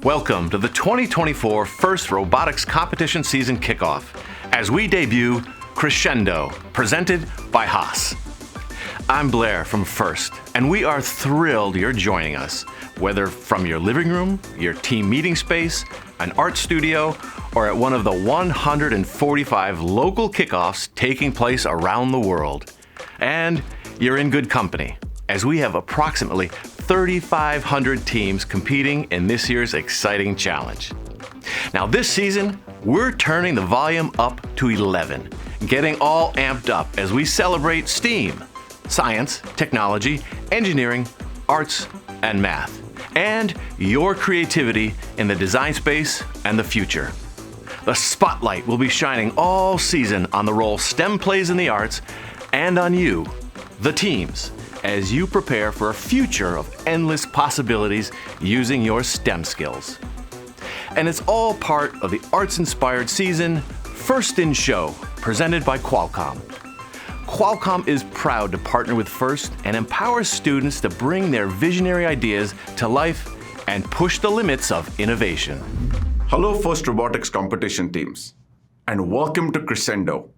Welcome to the 2024 First Robotics Competition Season Kickoff as we debut Crescendo, presented by Haas. I'm Blair from First, and we are thrilled you're joining us, whether from your living room, your team meeting space, an art studio, or at one of the 145 local kickoffs taking place around the world. And you're in good company, as we have approximately 3,500 teams competing in this year's exciting challenge. Now this season, we're turning the volume up to 11, getting all amped up as we celebrate STEAM, science, technology, engineering, arts, and math, and your creativity in the design space and the future. The spotlight will be shining all season on the role STEM plays in the arts and on you, the teams, as you prepare for a future of endless possibilities using your STEM skills. And it's all part of the arts-inspired season, First in Show, presented by Qualcomm. Qualcomm is proud to partner with First and empower students to bring their visionary ideas to life and push the limits of innovation. Hello, First Robotics competition teams, and welcome to Crescendo,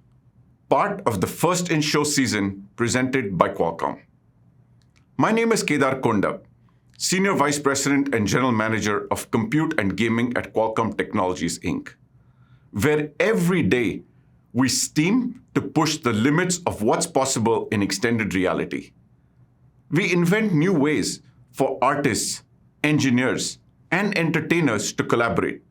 part of the First in Show season presented by Qualcomm. My name is Kedar Konda, Senior Vice President and General Manager of Compute and Gaming at Qualcomm Technologies, Inc., where every day we STEAM to push the limits of what's possible in extended reality. We invent new ways for artists, engineers, and entertainers to collaborate.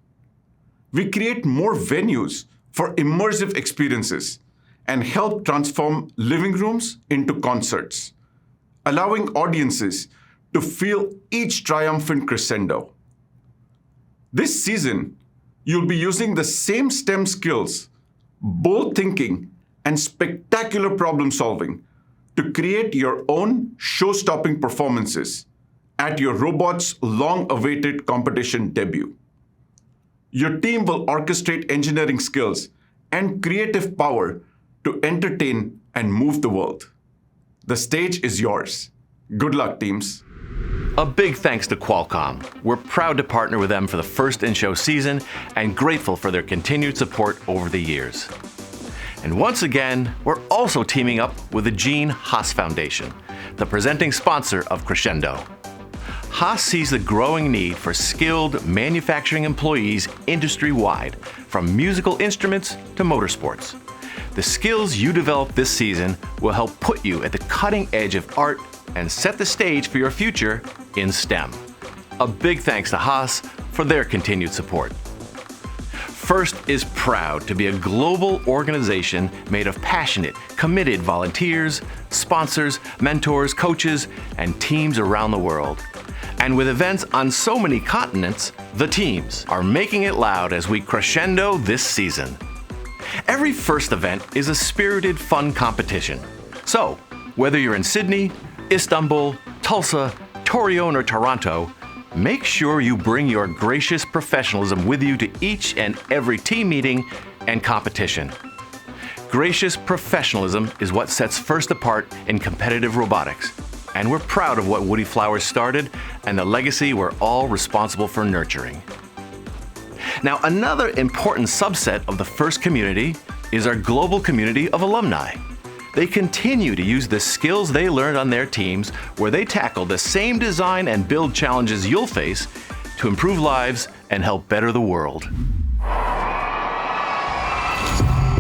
We create more venues for immersive experiences and help transform living rooms into concerts, allowing audiences to feel each triumphant crescendo. This season, you'll be using the same STEM skills, bold thinking, and spectacular problem solving to create your own show-stopping performances at your robot's long-awaited competition debut. Your team will orchestrate engineering skills and creative power to entertain and move the world. The stage is yours. Good luck, teams. A big thanks to Qualcomm. We're proud to partner with them for the First in Show season and grateful for their continued support over the years. And once again, we're also teaming up with the Gene Haas Foundation, the presenting sponsor of Crescendo. Haas sees the growing need for skilled manufacturing employees industry-wide, from musical instruments to motorsports. The skills you develop this season will help put you at the cutting edge of art and set the stage for your future in STEM. A big thanks to Haas for their continued support. First is proud to be a global organization made of passionate, committed volunteers, sponsors, mentors, coaches, and teams around the world. And with events on so many continents, the teams are making it loud as we crescendo this season. Every First event is a spirited, fun competition. So, whether you're in Sydney, Istanbul, Tulsa, Torreon, or Toronto, make sure you bring your gracious professionalism with you to each and every team meeting and competition. Gracious professionalism is what sets First apart in competitive robotics, and we're proud of what Woody Flowers started and the legacy we're all responsible for nurturing. Now, another important subset of the First community is our global community of alumni. They continue to use the skills they learned on their teams, where they tackle the same design and build challenges you'll face to improve lives and help better the world.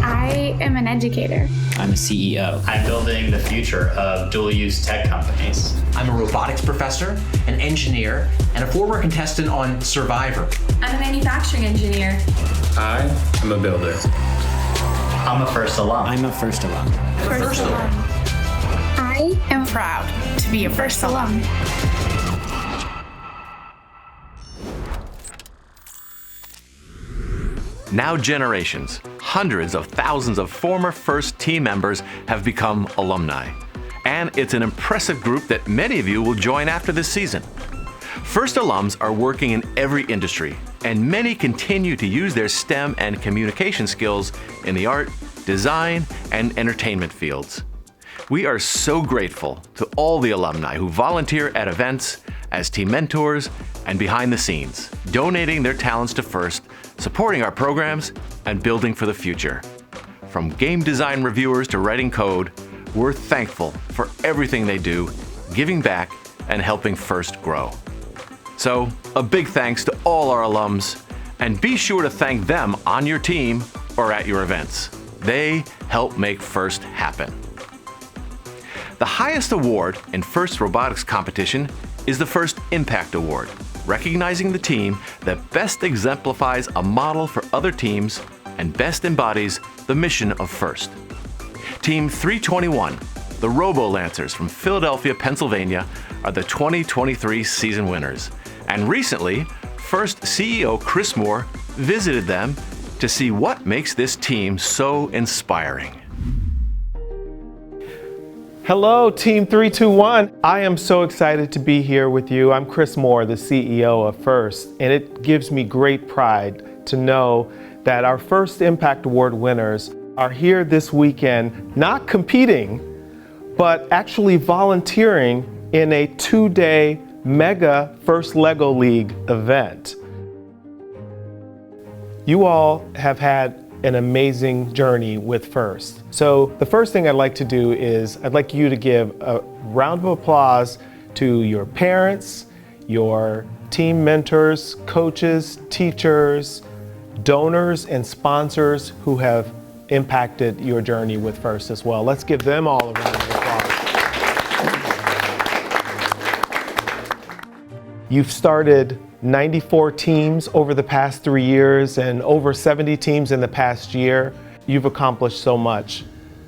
I am an educator. I'm a CEO. I'm building the future of dual-use tech companies. I'm a robotics professor, an engineer, and a former contestant on Survivor. I'm a manufacturing engineer. I am a builder. I'm a First alum. I'm a First alum. First alum. I am proud to be a First alum. Now generations, hundreds of thousands of former First team members have become alumni. And it's an impressive group that many of you will join after this season. First alums are working in every industry, and many continue to use their STEM and communication skills in the art, design, and entertainment fields. We are so grateful to all the alumni who volunteer at events as team mentors and behind the scenes, donating their talents to FIRST, supporting our programs, and building for the future. From game design reviewers to writing code, we're thankful for everything they do, giving back and helping FIRST grow. So, a big thanks to all our alums, and be sure to thank them on your team or at your events. They help make FIRST happen. The highest award in FIRST robotics competition is the FIRST Impact Award, recognizing the team that best exemplifies a model for other teams and best embodies the mission of FIRST. Team 321, the Robo-Lancers from Philadelphia, Pennsylvania, are the 2023 season winners. And recently, FIRST CEO Chris Moore visited them to see what makes this team so inspiring. Hello, Team 321. I am so excited to be here with you. I'm Chris Moore, the CEO of FIRST, and it gives me great pride to know that our FIRST Impact Award winners are here this weekend, not competing, but actually volunteering in a 2-day mega FIRST LEGO League event. You all have had an amazing journey with FIRST. So the first thing I'd like to do is I'd like you to give a round of applause to your parents, your team mentors, coaches, teachers, donors, and sponsors who have impacted your journey with FIRST as well. Let's give them all a round of applause. You've started 94 teams over the past 3 years and over 70 teams in the past year. You've accomplished so much,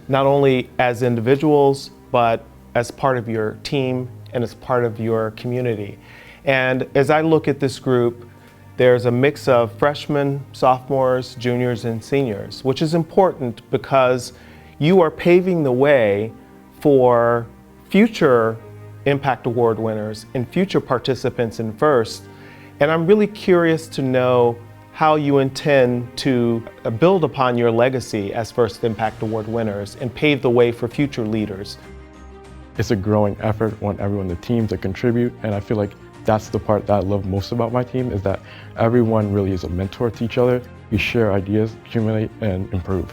not only as individuals, but as part of your team and as part of your community. And as I look at this group, there's a mix of freshmen, sophomores, juniors, and seniors, which is important because you are paving the way for future Impact Award winners and future participants in FIRST. And I'm really curious to know how you intend to build upon your legacy as FIRST Impact Award winners and pave the way for future leaders. It's a growing effort. I want everyone on the team to contribute, and I feel like that's the part that I love most about my team, is that everyone really is a mentor to each other. We share ideas, accumulate, and improve.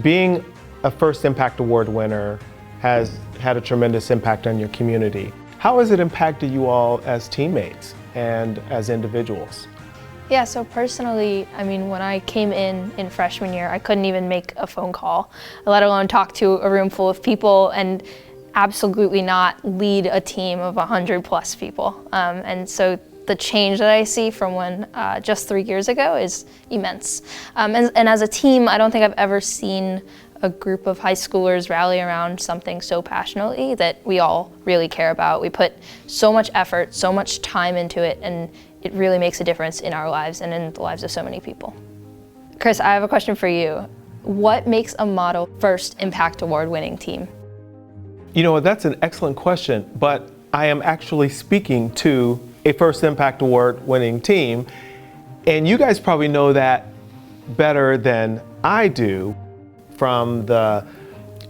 Being a FIRST Impact Award winner has had a tremendous impact on your community. How has it impacted you all as teammates and as individuals? Yeah, so personally, I mean, when I came in freshman year, I couldn't even make a phone call, let alone talk to a room full of people, and absolutely not lead a team of 100 plus people. And so the change that I see from when just 3 years ago is immense. And as a team, I don't think I've ever seen a group of high schoolers rally around something so passionately that we all really care about. We put so much effort, so much time into it, and it really makes a difference in our lives and in the lives of so many people. Chris, I have a question for you. What makes a model FIRST Impact Award winning team? You know, that's an excellent question, but I am actually speaking to a FIRST Impact Award winning team, and you guys probably know that better than I do. From the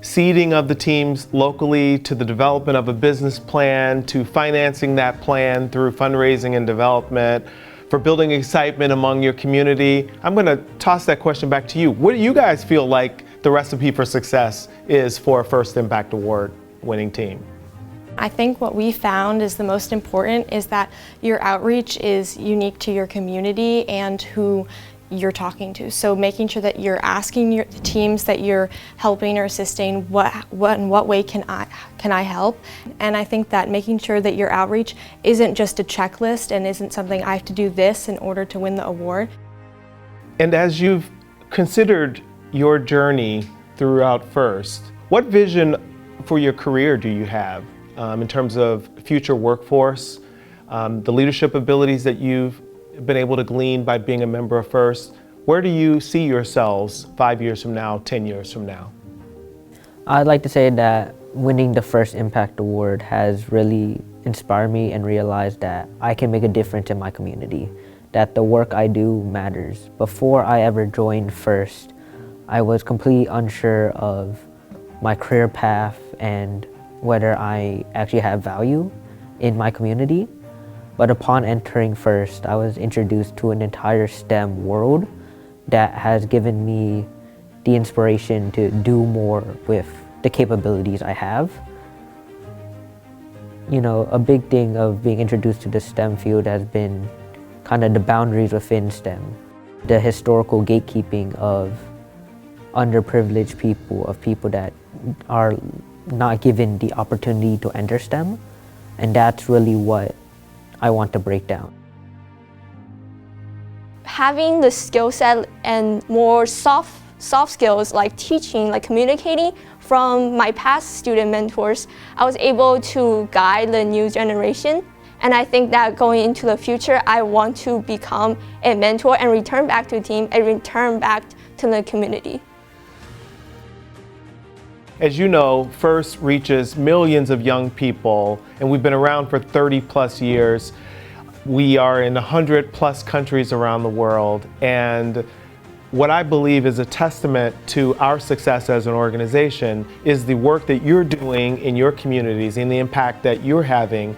seeding of the teams locally to the development of a business plan to financing that plan through fundraising and development, for building excitement among your community. I'm going to toss that question back to you. What do you guys feel like the recipe for success is for a FIRST Impact Award winning team? I think what we found is the most important is that your outreach is unique to your community and who you're talking to. So making sure that you're asking the teams that you're helping or assisting, in what way can I help? And I think that making sure that your outreach isn't just a checklist and isn't something I have to do this in order to win the award. And as you've considered your journey throughout FIRST, what vision for your career do you have in terms of future workforce, the leadership abilities that you've been able to glean by being a member of FIRST? Where do you see yourselves 5 years from now, 10 years from now? I'd like to say that winning the FIRST Impact Award has really inspired me and realized that I can make a difference in my community, that the work I do matters. Before I ever joined FIRST, I was completely unsure of my career path and whether I actually have value. in my community. But upon entering FIRST, I was introduced to an entire STEM world that has given me the inspiration to do more with the capabilities I have. You know, a big thing of being introduced to the STEM field has been kind of the boundaries within STEM, the historical gatekeeping of underprivileged people, of people that are not given the opportunity to enter STEM, and that's really what I want to break down. Having the skill set and more soft skills like teaching, like communicating from my past student mentors, I was able to guide the new generation. And I think that going into the future, I want to become a mentor and return back to the team and return back to the community. As you know, FIRST reaches millions of young people, and we've been around for 30 plus years. We are in 100 plus countries around the world, and what I believe is a testament to our success as an organization is the work that you're doing in your communities and the impact that you're having.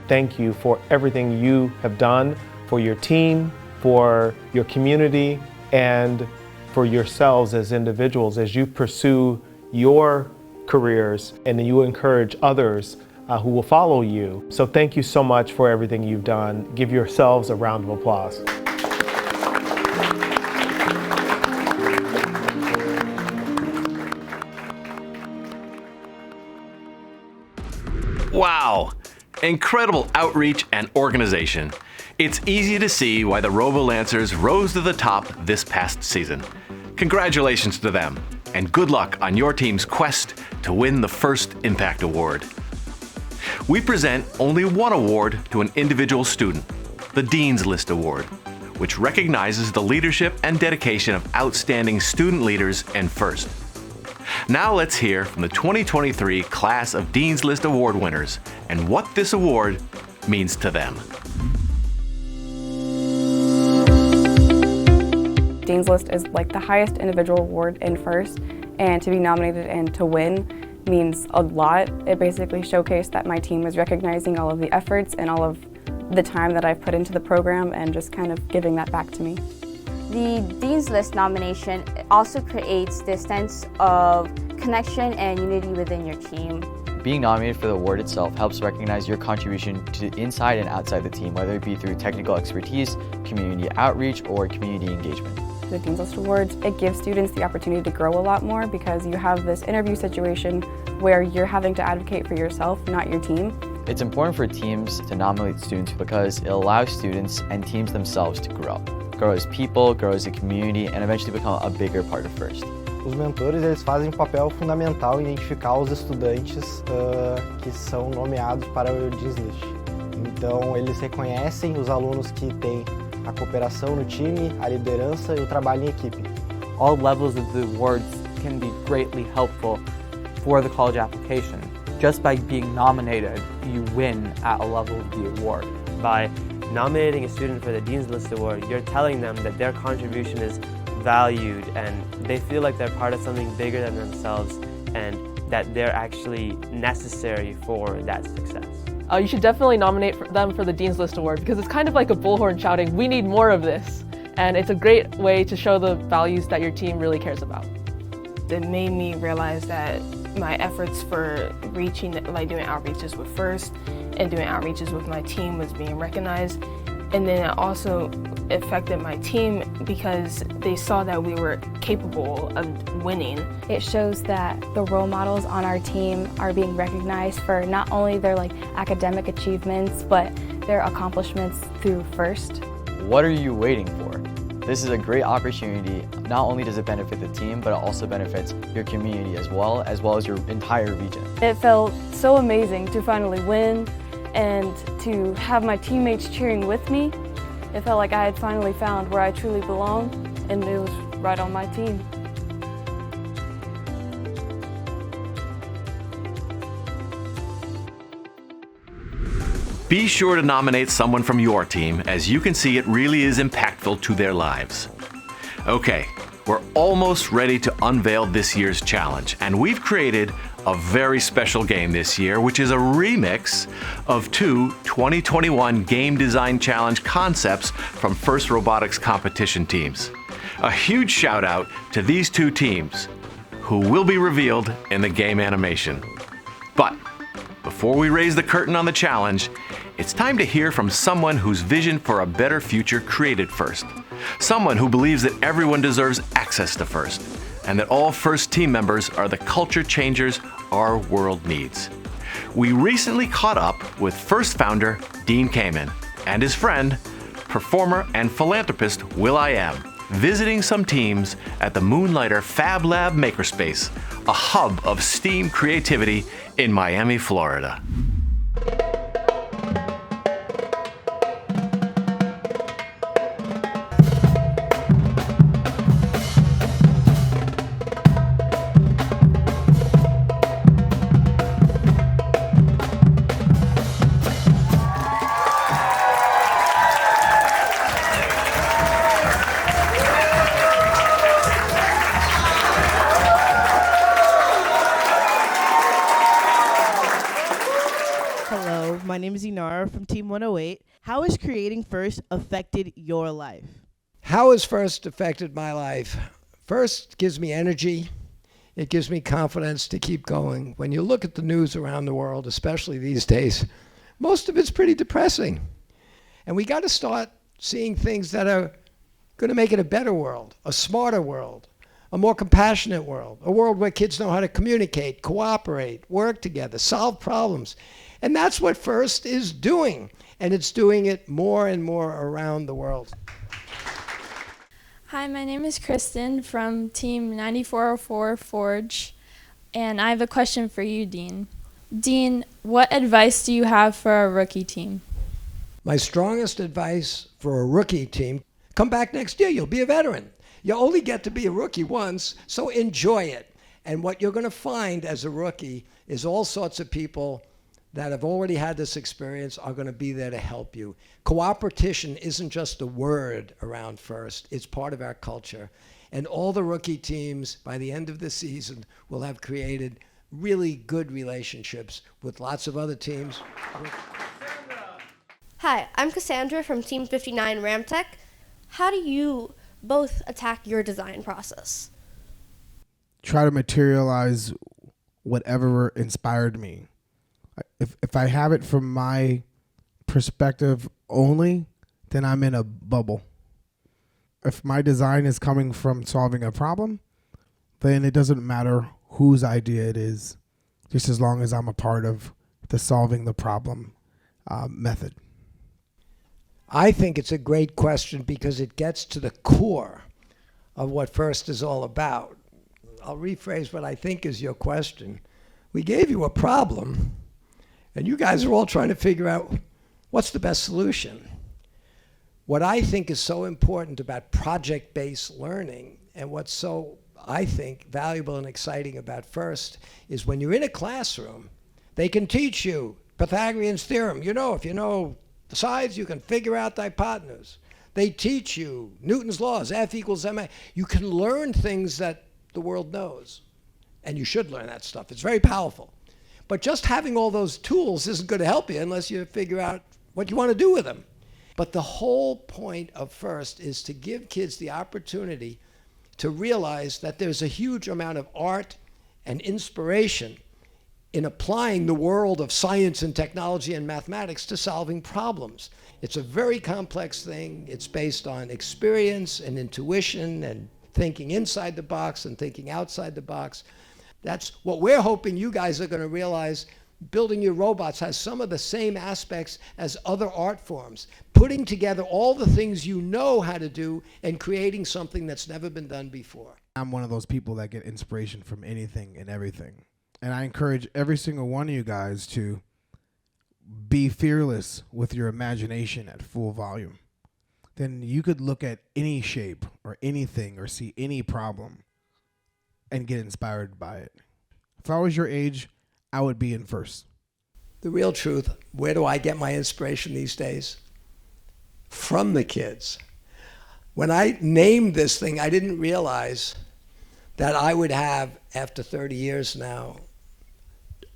Thank you for everything you have done for your team, for your community, and for yourselves as individuals as you pursue your careers and you encourage others who will follow you. So thank you so much for everything you've done. Give yourselves a round of applause. Wow! Incredible outreach and organization. It's easy to see why the Robo-Lancers rose to the top this past season. Congratulations to them, and good luck on your team's quest to win the FIRST Impact Award. We present only one award to an individual student, the Dean's List Award, which recognizes the leadership and dedication of outstanding student leaders in FIRST. Now let's hear from the 2023 class of Dean's List Award winners and what this award means to them. Dean's List is like the highest individual award in FIRST, and to be nominated and to win means a lot. It basically showcased that my team was recognizing all of the efforts and all of the time that I've put into the program and just kind of giving that back to me. The Dean's List nomination also creates this sense of connection and unity within your team. Being nominated for the award itself helps recognize your contribution to inside and outside the team, whether it be through technical expertise, community outreach, or community engagement. The Dean's List Awards, it gives students the opportunity to grow a lot more because you have this interview situation where you're having to advocate for yourself, not your team. It's important for teams to nominate students because it allows students and teams themselves to grow as people, grow as a community, and eventually become a bigger part of FIRST. Os mentores, eles fazem um papel fundamental em identificar os estudantes que são nomeados para o Dean's List. Então, eles reconhecem os alunos que têm a cooperação no time, a liderança e o trabalho em equipe. All levels of the awards can be greatly helpful for the college application. Just by being nominated, you win at a level of the award. By nominating a student for the Dean's List Award, you're telling them that their contribution is valued and they feel like they're part of something bigger than themselves and that they're actually necessary for that success. You should definitely nominate them for the Dean's List Award because it's kind of like a bullhorn shouting, we need more of this. And it's a great way to show the values that your team really cares about. It made me realize that my efforts for reaching, like doing outreaches with FIRST and doing outreaches with my team was being recognized. And then it also affected my team because they saw that we were capable of winning. It shows that the role models on our team are being recognized for not only their academic achievements, but their accomplishments through FIRST. What are you waiting for? This is a great opportunity. Not only does it benefit the team, but it also benefits your community as well as your entire region. It felt so amazing to finally win and to have my teammates cheering with me. It felt like I had finally found where I truly belong, and it was right on my team. Be sure to nominate someone from your team, as you can see it really is impactful to their lives. Okay, we're almost ready to unveil this year's challenge, and we've created a very special game this year, which is a remix of two 2021 Game Design Challenge concepts from FIRST Robotics competition teams. A huge shout out to these two teams, who will be revealed in the game animation. But before we raise the curtain on the challenge, it's time to hear from someone whose vision for a better future created FIRST. Someone who believes that everyone deserves access to FIRST, and that all FIRST team members are the culture changers our world needs. We recently caught up with FIRST founder Dean Kamen and his friend, performer and philanthropist will.i.am, visiting some teams at the Moonlighter Fab Lab Makerspace, a hub of STEAM creativity in Miami, Florida. My name is Inara from Team 108. How has creating FIRST affected your life? How has FIRST affected my life? FIRST gives me energy. It gives me confidence to keep going. When you look at the news around the world, especially these days, most of it's pretty depressing. And we got to start seeing things that are going to make it a better world, a smarter world, a more compassionate world, a world where kids know how to communicate, cooperate, work together, solve problems. And that's what FIRST is doing, and it's doing it more and more around the world. Hi, my name is Kristen from Team 9404 Forge, and I have a question for you, Dean. Dean, what advice do you have for a rookie team? My strongest advice for a rookie team, come back next year, you'll be a veteran. You only get to be a rookie once, so enjoy it. And what you're going to find as a rookie is all sorts of people that have already had this experience are going to be there to help you. Cooperation isn't just a word around FIRST, it's part of our culture. And all the rookie teams, by the end of the season, will have created really good relationships with lots of other teams. Hi, I'm Cassandra from Team 59 Ramtech. How do you both attack your design process? Try to materialize whatever inspired me. If I have it from my perspective only, then I'm in a bubble. If my design is coming from solving a problem, then it doesn't matter whose idea it is, just as long as I'm a part of the solving the problem method. I think it's a great question because it gets to the core of what FIRST is all about. I'll rephrase what I think is your question. We gave you a problem, and you guys are all trying to figure out what's the best solution. What I think is so important about project-based learning, and what's so, I think, valuable and exciting about FIRST, is when you're in a classroom, they can teach you Pythagorean's theorem. You know, if you know the sides, you can figure out the hypotenuse. They teach you Newton's laws, F equals ma. You can learn things that the world knows, and you should learn that stuff. It's very powerful. But just having all those tools isn't going to help you unless you figure out what you want to do with them. But the whole point of FIRST is to give kids the opportunity to realize that there's a huge amount of art and inspiration in applying the world of science and technology and mathematics to solving problems. It's a very complex thing. It's based on experience and intuition and thinking inside the box and thinking outside the box. That's what we're hoping you guys are going to realize. Building your robots has some of the same aspects as other art forms. Putting together all the things you know how to do and creating something that's never been done before. I'm one of those people that get inspiration from anything and everything. And I encourage every single one of you guys to be fearless with your imagination at full volume. Then you could look at any shape or anything or see any problem and get inspired by it. If I was your age, I would be in FIRST. The real truth, where do I get my inspiration these days? From the kids. When I named this thing, I didn't realize that I would have, after 30 years now,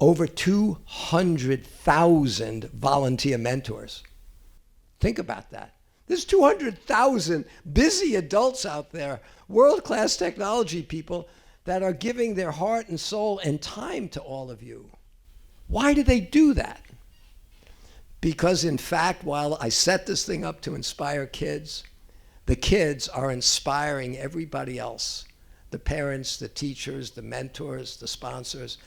over 200,000 volunteer mentors. Think about that. There's 200,000 busy adults out there, world-class technology people that are giving their heart and soul and time to all of you. Why do they do that? Because in fact, while I set this thing up to inspire kids, the kids are inspiring everybody else. The parents, the teachers, the mentors, the sponsors.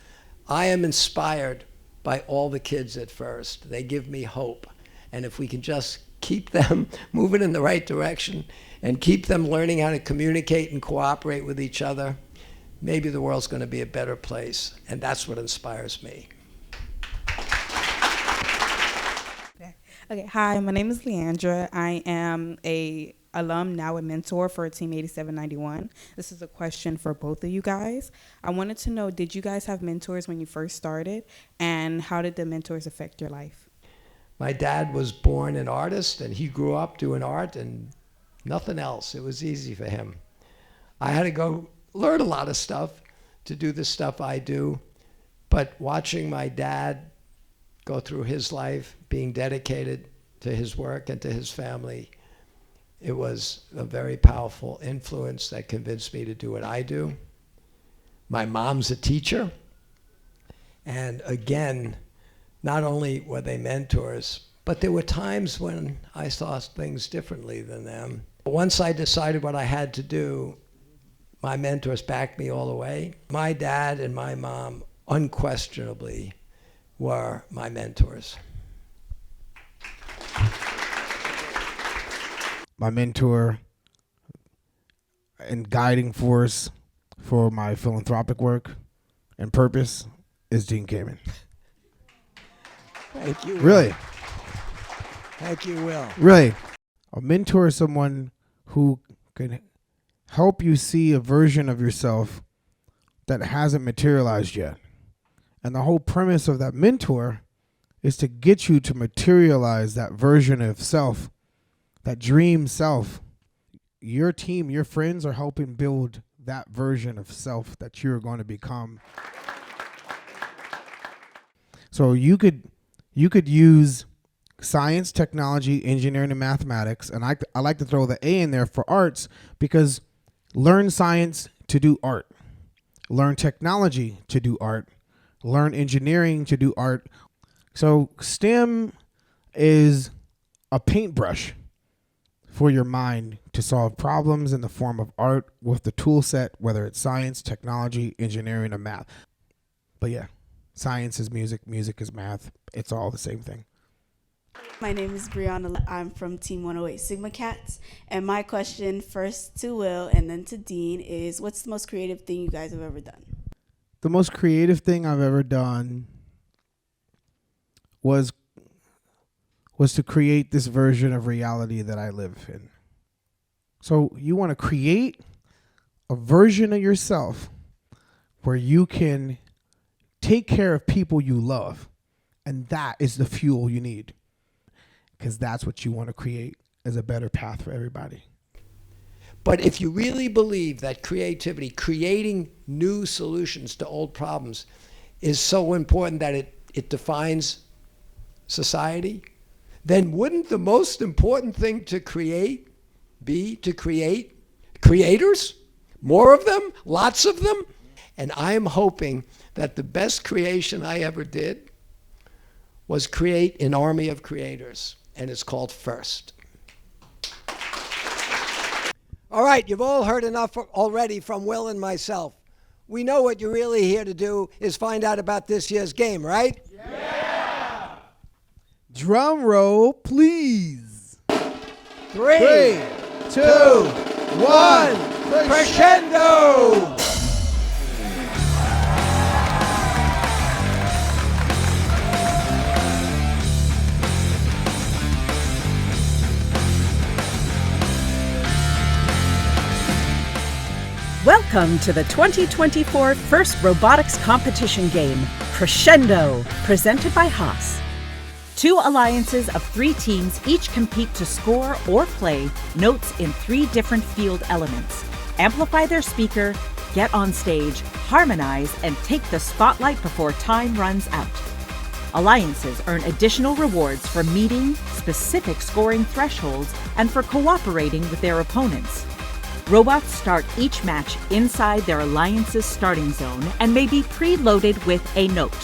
I am inspired by all the kids at First. They give me hope. And if we can just keep them moving in the right direction and keep them learning how to communicate and cooperate with each other, maybe the world's going to be a better place. And that's what inspires me. Okay, hi, my name is Leandra. I am a alum, now a mentor for Team 8791. This is a question for both of you guys. I wanted to know, did you guys have mentors when you first started, and how did the mentors affect your life? My dad was born an artist, and he grew up doing art and nothing else. It was easy for him. I had to go learn a lot of stuff to do the stuff I do, but watching my dad go through his life, being dedicated to his work and to his family, it was a very powerful influence that convinced me to do what I do. My mom's a teacher, and again, not only were they mentors, but there were times when I saw things differently than them. Once I decided what I had to do, my mentors backed me all the way. My dad and my mom unquestionably were my mentors. My mentor and guiding force for my philanthropic work and purpose is Dean Kamen. Thank you. Really? Thank you, Will. Really. A mentor is someone who can help you see a version of yourself that hasn't materialized yet. And the whole premise of that mentor is to get you to materialize that version of self, that dream self. Your team, your friends are helping build that version of self that you're going to become. So you could use science, technology, engineering, and mathematics, and I like to throw the A in there for arts, because learn science to do art, learn technology to do art, learn engineering to do art. So STEM is a paintbrush for your mind to solve problems in the form of art with the tool set, whether it's science, technology, engineering, or math. But yeah, science is music, music is math. It's all the same thing. My name is Brianna. I'm from Team 108 Sigma Cats. And my question first to Will and then to Dean is, what's the most creative thing you guys have ever done? The most creative thing I've ever done was to create this version of reality that I live in. So you want to create a version of yourself where you can take care of people you love. And that is the fuel you need, because that's what you want to create as a better path for everybody. But if you really believe that creativity, creating new solutions to old problems, is so important that it defines society, then wouldn't the most important thing to create be to create creators? More of them? Lots of them? And I'm hoping that the best creation I ever did was create an army of creators, and it's called First. All right, you've all heard enough already from Will and myself. We know what you're really here to do is find out about this year's game, right? Yeah! Drum roll, please. 3, 2, 1, crescendo! Welcome to the 2024 First Robotics Competition Game, Crescendo, presented by Haas. 2 alliances of 3 teams each compete to score or play notes in 3 different field elements, amplify their speaker, get on stage, harmonize, and take the spotlight before time runs out. Alliances earn additional rewards for meeting specific scoring thresholds and for cooperating with their opponents. Robots start each match inside their alliance's starting zone and may be preloaded with a note.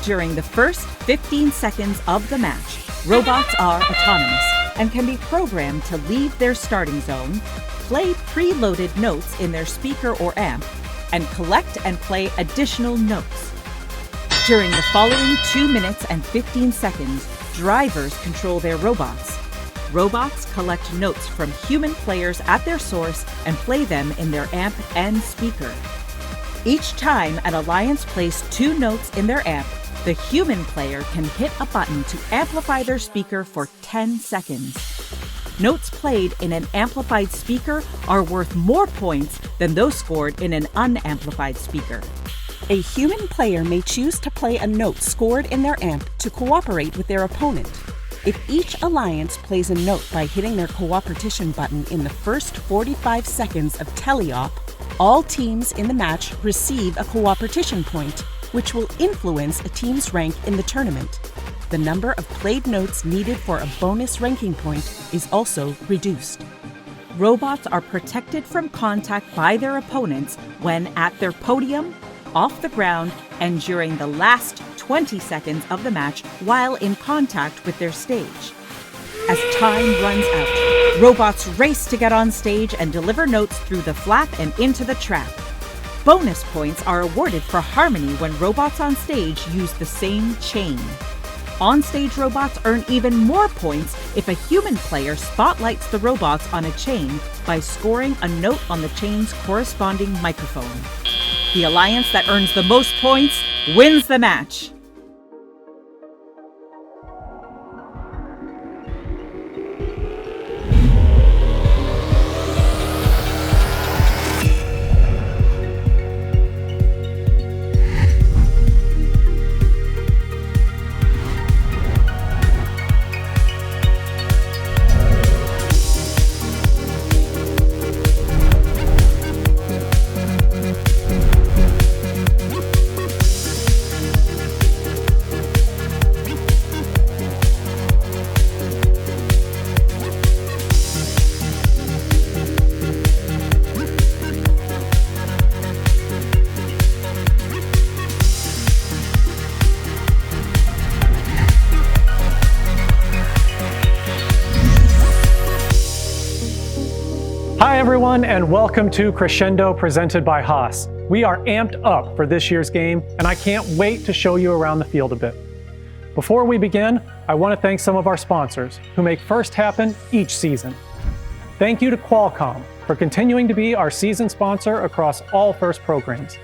During the first 15 seconds of the match, robots are autonomous and can be programmed to leave their starting zone, play preloaded notes in their speaker or amp, and collect and play additional notes. During the following 2 minutes and 15 seconds, drivers control their robots. Robots collect notes from human players at their source and play them in their amp and speaker. Each time an alliance plays 2 notes in their amp, the human player can hit a button to amplify their speaker for 10 seconds. Notes played in an amplified speaker are worth more points than those scored in an unamplified speaker. A human player may choose to play a note scored in their amp to cooperate with their opponent. If each alliance plays a note by hitting their cooperation button in the first 45 seconds of teleop, all teams in the match receive a cooperation point, which will influence a team's rank in the tournament. The number of played notes needed for a bonus ranking point is also reduced. Robots are protected from contact by their opponents when at their podium, off the ground, and during the last 20 seconds of the match while in contact with their stage. As time runs out, robots race to get on stage and deliver notes through the flap and into the trap. Bonus points are awarded for harmony when robots on stage use the same chain. On-stage robots earn even more points if a human player spotlights the robots on a chain by scoring a note on the chain's corresponding microphone. The alliance that earns the most points wins the match. Hi everyone, and welcome to Crescendo presented by Haas. We are amped up for this year's game, and I can't wait to show you around the field a bit. Before we begin, I want to thank some of our sponsors who make First happen each season. Thank you to Qualcomm for continuing to be our season sponsor across all First programs.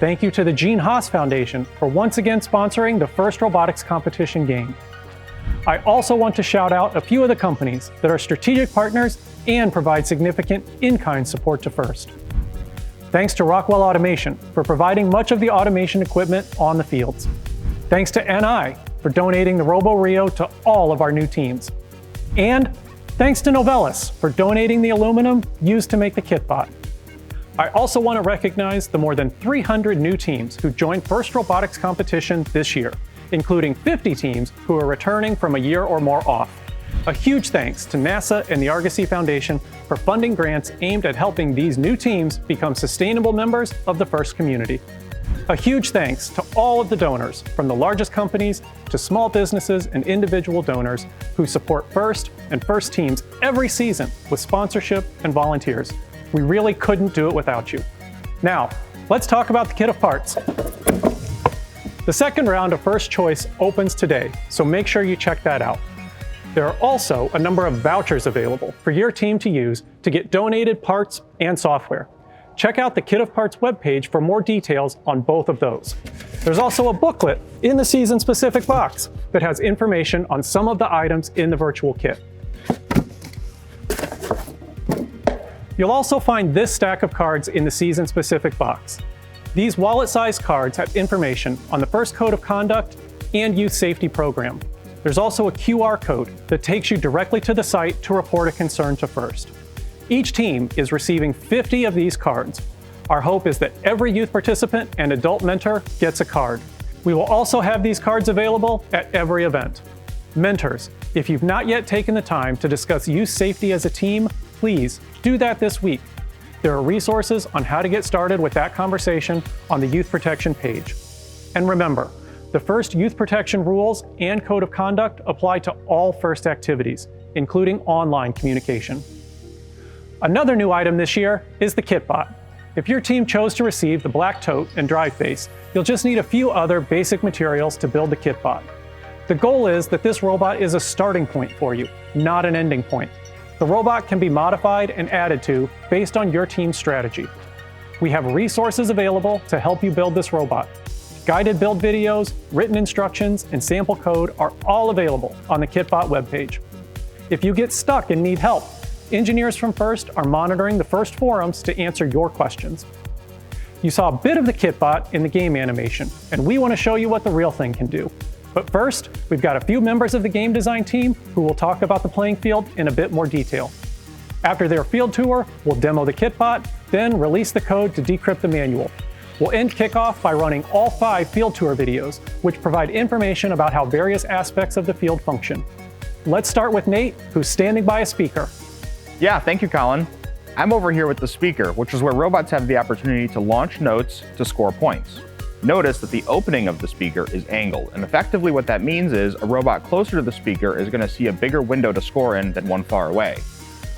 Thank you to the Gene Haas Foundation for once again sponsoring the First robotics competition game. I also want to shout out a few of the companies that are strategic partners and provide significant in-kind support to First. Thanks to Rockwell Automation for providing much of the automation equipment on the fields. Thanks to NI for donating the Robo Rio to all of our new teams. And thanks to Novellus for donating the aluminum used to make the KitBot. I also want to recognize the more than 300 new teams who joined First Robotics competition this year, including 50 teams who are returning from a year or more off. A huge thanks to NASA and the Argosy Foundation for funding grants aimed at helping these new teams become sustainable members of the First community. A huge thanks to all of the donors, from the largest companies to small businesses and individual donors who support First and First teams every season with sponsorship and volunteers. We really couldn't do it without you. Now, let's talk about the kit of parts. The second round of First Choice opens today, so make sure you check that out. There are also a number of vouchers available for your team to use to get donated parts and software. Check out the Kit of Parts webpage for more details on both of those. There's also a booklet in the season-specific box that has information on some of the items in the virtual kit. You'll also find this stack of cards in the season-specific box. These wallet-sized cards have information on the First Code of Conduct and Youth Safety Program. There's also a QR code that takes you directly to the site to report a concern to First. Each team is receiving 50 of these cards. Our hope is that every youth participant and adult mentor gets a card. We will also have these cards available at every event. Mentors, if you've not yet taken the time to discuss youth safety as a team, please do that this week. There are resources on how to get started with that conversation on the Youth Protection page. And remember, the FIRST Youth Protection rules and code of conduct apply to all FIRST activities, including online communication. Another new item this year is the KitBot. If your team chose to receive the black tote and drive face, you'll just need a few other basic materials to build the KitBot. The goal is that this robot is a starting point for you, not an ending point. The robot can be modified and added to based on your team's strategy. We have resources available to help you build this robot. Guided build videos, written instructions, and sample code are all available on the KitBot webpage. If you get stuck and need help, engineers from FIRST are monitoring the FIRST forums to answer your questions. You saw a bit of the KitBot in the game animation, and we want to show you what the real thing can do. But first, we've got a few members of the game design team who will talk about the playing field in a bit more detail. After their field tour, we'll demo the KitBot, then release the code to decrypt the manual. We'll end Kickoff by running all 5 field tour videos, which provide information about how various aspects of the field function. Let's start with Nate, who's standing by a speaker. Yeah, thank you, Colin. I'm over here with the speaker, which is where robots have the opportunity to launch notes to score points. Notice that the opening of the speaker is angled, and effectively what that means is a robot closer to the speaker is going to see a bigger window to score in than one far away.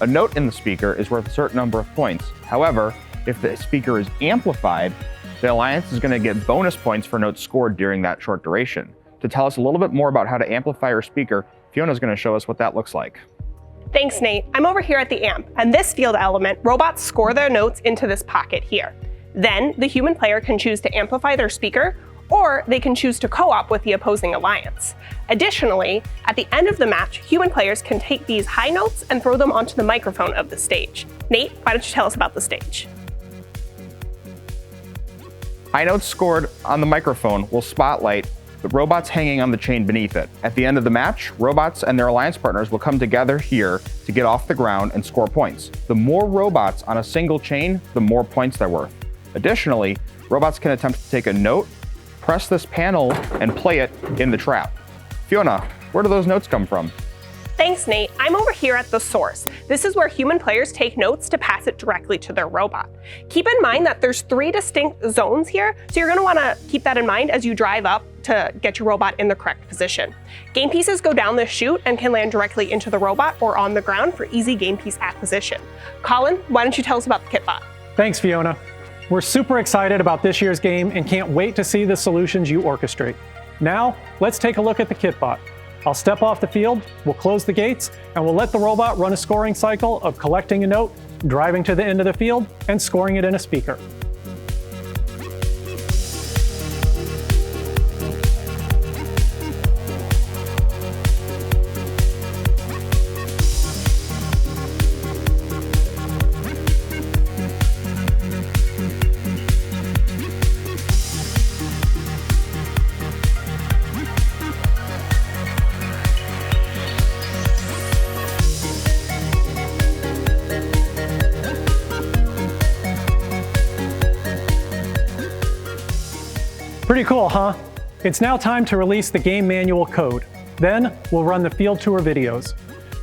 A note in the speaker is worth a certain number of points. However, if the speaker is amplified, the Alliance is going to get bonus points for notes scored during that short duration. To tell us a little bit more about how to amplify your speaker, Fiona's going to show us what that looks like. Thanks, Nate. I'm over here at the amp, and this field element, robots score their notes into this pocket here. Then, the human player can choose to amplify their speaker, or they can choose to co-op with the opposing alliance. Additionally, at the end of the match, human players can take these high notes and throw them onto the microphone of the stage. Nate, why don't you tell us about the stage? High notes scored on the microphone will spotlight the robots hanging on the chain beneath it. At the end of the match, robots and their alliance partners will come together here to get off the ground and score points. The more robots on a single chain, the more points they're worth. Additionally, robots can attempt to take a note, press this panel, and play it in the trap. Fiona, where do those notes come from? Thanks, Nate. I'm over here at the source. This is where human players take notes to pass it directly to their robot. Keep in mind that there's 3 distinct zones here, so you're going to want to keep that in mind as you drive up to get your robot in the correct position. Game pieces go down this chute and can land directly into the robot or on the ground for easy game piece acquisition. Colin, why don't you tell us about the KitBot? Thanks, Fiona. We're super excited about this year's game and can't wait to see the solutions you orchestrate. Now, let's take a look at the KitBot. I'll step off the field, we'll close the gates, and we'll let the robot run a scoring cycle of collecting a note, driving to the end of the field, and scoring it in a speaker. Pretty cool, huh? It's now time to release the game manual code. Then we'll run the field tour videos.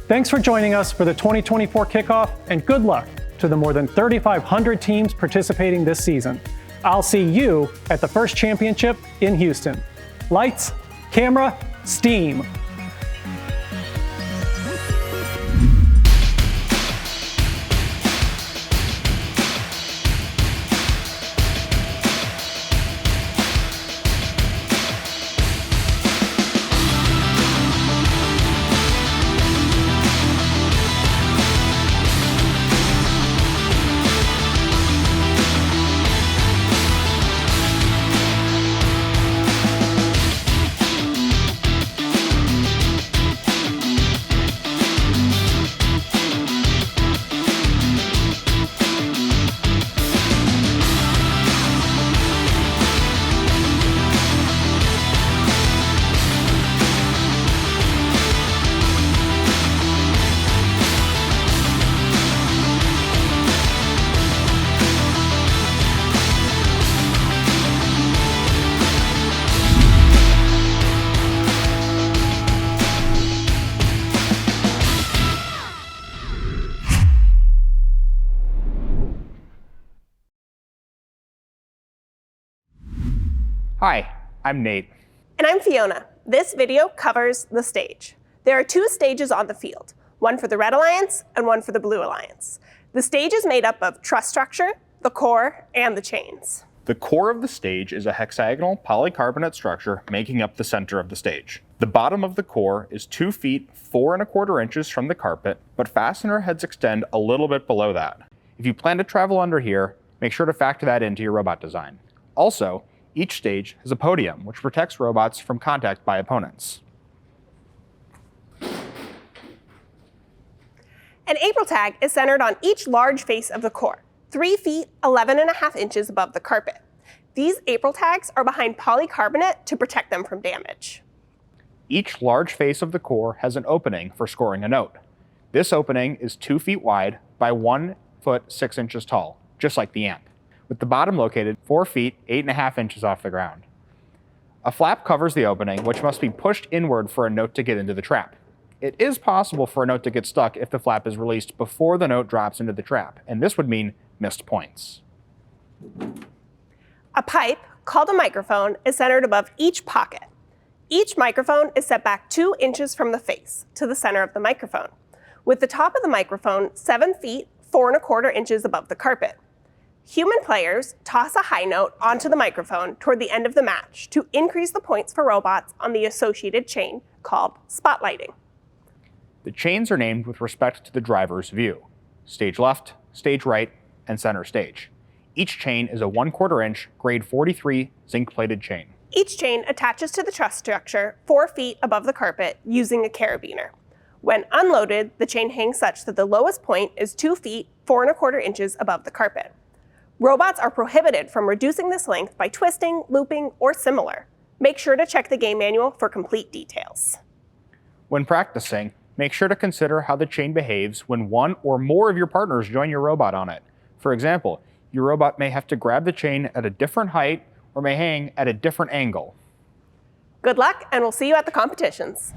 Thanks for joining us for the 2024 Kickoff, and good luck to the more than 3,500 teams participating this season. I'll see you at the FIRST Championship in Houston. Lights, camera, steam. Hi, I'm Nate. And I'm Fiona. This video covers the stage. There are 2 stages on the field, one for the Red Alliance and one for the Blue Alliance. The stage is made up of truss structure, the core, and the chains. The core of the stage is a hexagonal polycarbonate structure making up the center of the stage. The bottom of the core is 2 feet 4 1/4 inches from the carpet, but fastener heads extend a little bit below that. If you plan to travel under here, make sure to factor that into your robot design. Also, each stage has a podium, which protects robots from contact by opponents. An April tag is centered on each large face of the core, 3 feet 11.5 inches above the carpet. These April tags are behind polycarbonate to protect them from damage. Each large face of the core has an opening for scoring a note. This opening is 2 feet wide by 1 foot 6 inches tall, just like the amp, with the bottom located 4 feet 8.5 inches off the ground. A flap covers the opening, which must be pushed inward for a note to get into the trap. It is possible for a note to get stuck if the flap is released before the note drops into the trap, and this would mean missed points. A pipe, called a microphone, is centered above each pocket. Each microphone is set back 2 inches from the face, to the center of the microphone, with the top of the microphone 7 feet 4 1/4 inches above the carpet. Human players toss a high note onto the microphone toward the end of the match to increase the points for robots on the associated chain called spotlighting. The chains are named with respect to the driver's view: stage left, stage right, and center stage. Each chain is a 1/4 inch grade 43 zinc-plated chain. Each chain attaches to the truss structure 4 feet above the carpet using a carabiner. When unloaded, the chain hangs such that the lowest point is 2 feet 4 1/4 inches above the carpet. Robots are prohibited from reducing this length by twisting, looping, or similar. Make sure to check the game manual for complete details. When practicing, make sure to consider how the chain behaves when one or more of your partners join your robot on it. For example, your robot may have to grab the chain at a different height or may hang at a different angle. Good luck, and we'll see you at the competitions.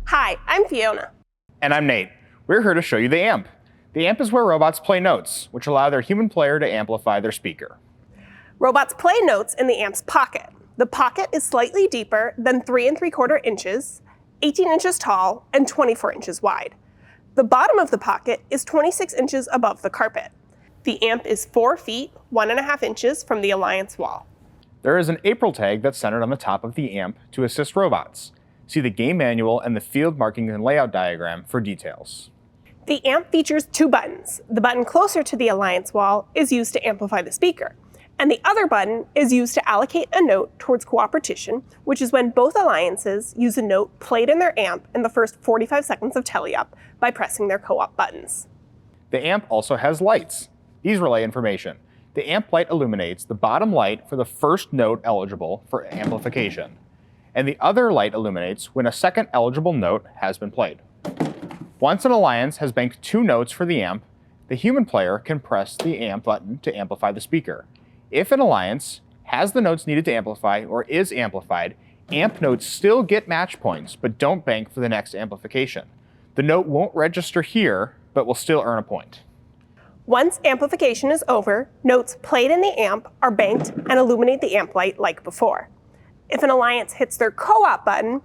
Hi, I'm Fiona. And I'm Nate. We're here to show you the amp. The amp is where robots play notes, which allow their human player to amplify their speaker. Robots play notes in the amp's pocket. The pocket is slightly deeper than 3 3/4 inches, 18 inches tall, and 24 inches wide. The bottom of the pocket is 26 inches above the carpet. The amp is 4 feet 1.5 inches from the Alliance wall. There is an April tag that's centered on the top of the amp to assist robots. See the game manual and the field marking and layout diagram for details. The amp features 2 buttons. The button closer to the Alliance wall is used to amplify the speaker, and the other button is used to allocate a note towards cooperation, which is when both alliances use a note played in their amp in the first 45 seconds of tele-up by pressing their co-op buttons. The amp also has lights. These relay information. The amp light illuminates the bottom light for the first note eligible for amplification, and the other light illuminates when a second eligible note has been played. Once an alliance has banked 2 notes for the amp, the human player can press the amp button to amplify the speaker. If an alliance has the notes needed to amplify or is amplified, amp notes still get match points, but don't bank for the next amplification. The note won't register here, but will still earn a point. Once amplification is over, notes played in the amp are banked and illuminate the amp light like before. If an alliance hits their co-op button,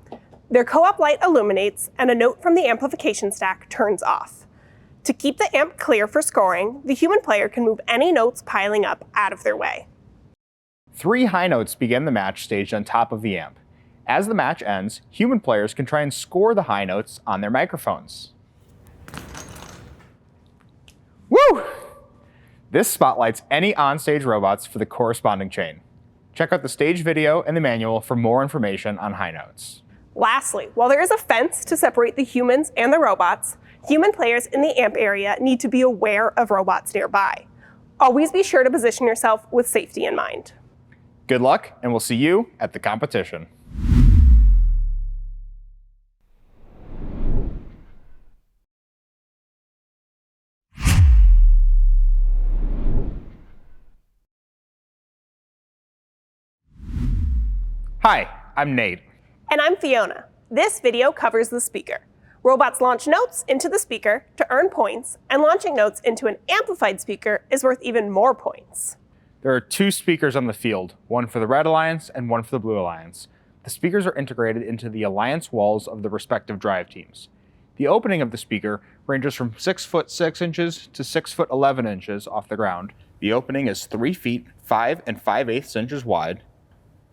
their co-op light illuminates and a note from the amplification stack turns off. To keep the amp clear for scoring, the human player can move any notes piling up out of their way. 3 high notes begin the match staged on top of the amp. As the match ends, human players can try and score the high notes on their microphones. Woo! This spotlights any on-stage robots for the corresponding chain. Check out the stage video and the manual for more information on high notes. Lastly, while there is a fence to separate the humans and the robots, human players in the amp area need to be aware of robots nearby. Always be sure to position yourself with safety in mind. Good luck, and we'll see you at the competition. Hi, I'm Nate. And I'm Fiona. This video covers the speaker. Robots launch notes into the speaker to earn points, and launching notes into an amplified speaker is worth even more points. There are 2 speakers on the field, one for the Red Alliance and one for the Blue Alliance. The speakers are integrated into the alliance walls of the respective drive teams. The opening of the speaker ranges from 6 foot 6 inches to 6 foot 11 inches off the ground. The opening is 3 feet 5 5/8 inches wide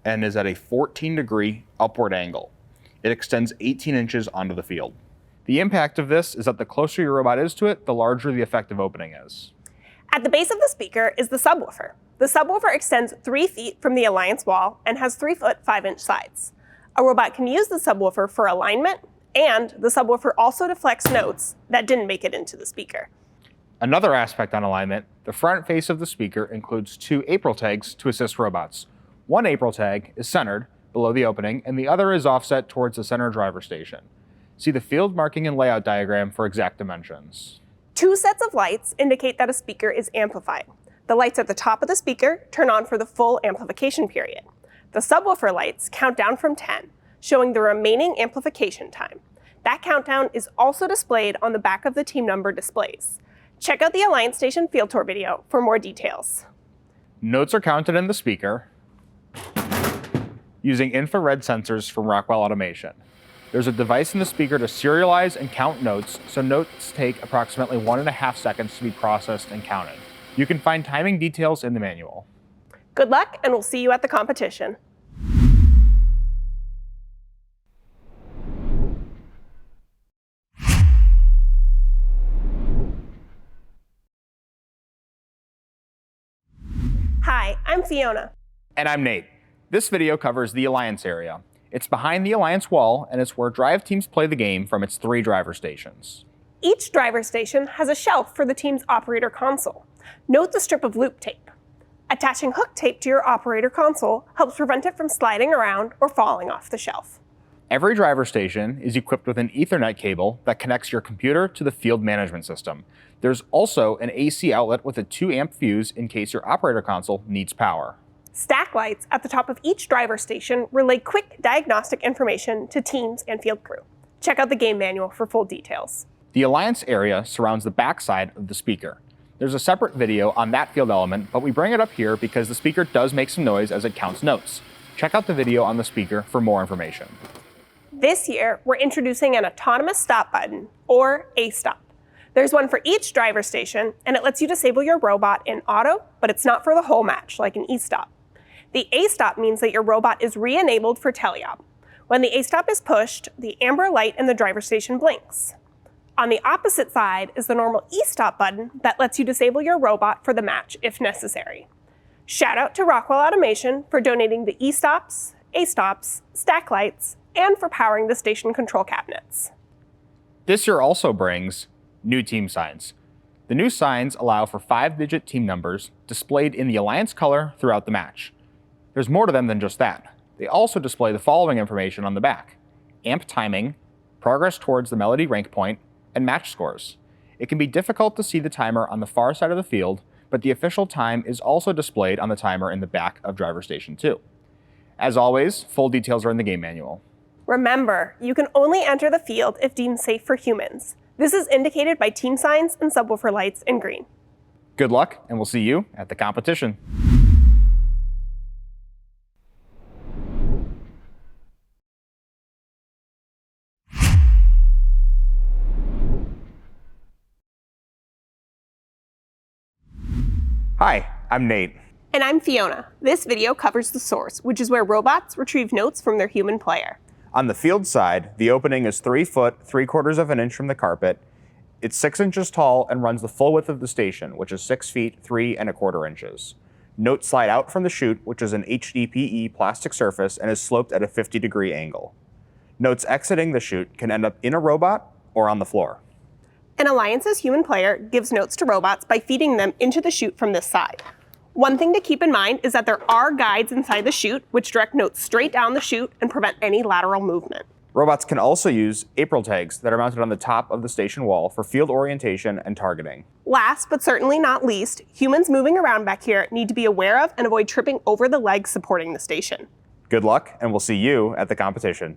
and is at a 14-degree upward angle. It extends 18 inches onto the field. The impact of this is that the closer your robot is to it, the larger the effective opening is. At the base of the speaker is the subwoofer. The subwoofer extends 3 feet from the alliance wall and has 3 foot 5 inch sides. A robot can use the subwoofer for alignment, and the subwoofer also deflects notes that didn't make it into the speaker. Another aspect on alignment, the front face of the speaker includes 2 April tags to assist robots. One April tag is centered below the opening, and the other is offset towards the center driver station. See the field marking and layout diagram for exact dimensions. 2 sets of lights indicate that a speaker is amplified. The lights at the top of the speaker turn on for the full amplification period. The subwoofer lights count down from 10, showing the remaining amplification time. That countdown is also displayed on the back of the team number displays. Check out the Alliance Station Field Tour video for more details. Notes are counted in the speaker using infrared sensors from Rockwell Automation. There's a device in the speaker to serialize and count notes, so notes take approximately 1.5 seconds to be processed and counted. You can find timing details in the manual. Good luck, and we'll see you at the competition. Hi, I'm Fiona. And I'm Nate. This video covers the Alliance area. It's behind the Alliance wall, and it's where drive teams play the game from its 3 driver stations. Each driver station has a shelf for the team's operator console. Note the strip of loop tape. Attaching hook tape to your operator console helps prevent it from sliding around or falling off the shelf. Every driver station is equipped with an Ethernet cable that connects your computer to the field management system. There's also an AC outlet with a 2-amp fuse in case your operator console needs power. Stack lights at the top of each driver station relay quick diagnostic information to teams and field crew. Check out the game manual for full details. The Alliance area surrounds the backside of the speaker. There's a separate video on that field element, but we bring it up here because the speaker does make some noise as it counts notes. Check out the video on the speaker for more information. This year, we're introducing an autonomous stop button, or A-stop. There's one for each driver station, and it lets you disable your robot in auto, but it's not for the whole match, like an E-stop. The A-stop means that your robot is re-enabled for teleop. When the A-stop is pushed, the amber light in the driver station blinks. On the opposite side is the normal E-stop button that lets you disable your robot for the match if necessary. Shout out to Rockwell Automation for donating the E-stops, A-stops, stack lights, and for powering the station control cabinets. This year also brings new team signs. The new signs allow for 5-digit team numbers displayed in the Alliance color throughout the match. There's more to them than just that. They also display the following information on the back: amp timing, progress towards the Melody rank point, and match scores. It can be difficult to see the timer on the far side of the field, but the official time is also displayed on the timer in the back of driver station 2. As always, full details are in the game manual. Remember, you can only enter the field if deemed safe for humans. This is indicated by team signs and subwoofer lights in green. Good luck, and we'll see you at the competition. Hi, I'm Nate. And I'm Fiona. This video covers the source, which is where robots retrieve notes from their human player. On the field side, the opening is 3 foot 3/4 of an inch from the carpet. It's 6 inches tall and runs the full width of the station, which is 6 feet 3¼ inches. Notes slide out from the chute, which is an HDPE plastic surface and is sloped at a 50-degree angle. Notes exiting the chute can end up in a robot or on the floor. An Alliance's human player gives notes to robots by feeding them into the chute from this side. One thing to keep in mind is that there are guides inside the chute which direct notes straight down the chute and prevent any lateral movement. Robots can also use April tags that are mounted on the top of the station wall for field orientation and targeting. Last but certainly not least, humans moving around back here need to be aware of and avoid tripping over the legs supporting the station. Good luck, and we'll see you at the competition.